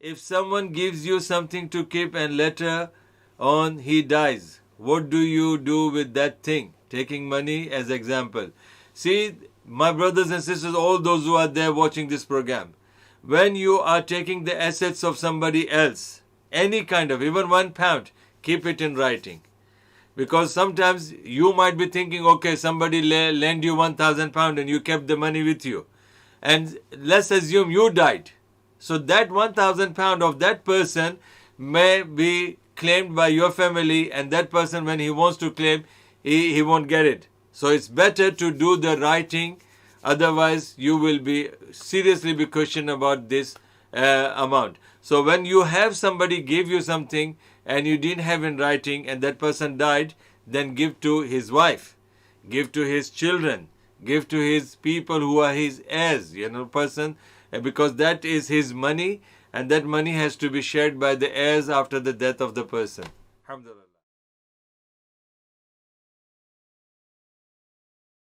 If someone gives you something to keep and later on he dies, what do you do with that thing? Taking money as example. See, my brothers and sisters, all those who are there watching this program, when you are taking the assets of somebody else, any kind of, even £1, keep it in writing. Because sometimes you might be thinking, okay, somebody lent you £1,000 and you kept the money with you. And let's assume you died. So that £1,000 of that person may be claimed by your family, and that person, when he wants to claim, he won't get it. So it's better to do the writing. Otherwise, you will be seriously be questioned about this amount. So when you have somebody give you something and you didn't have in writing and that person died, then give to his wife, give to his children, give to his people who are his heirs, person, because that is his money, and that money has to be shared by the heirs after the death of the person. Alhamdulillah.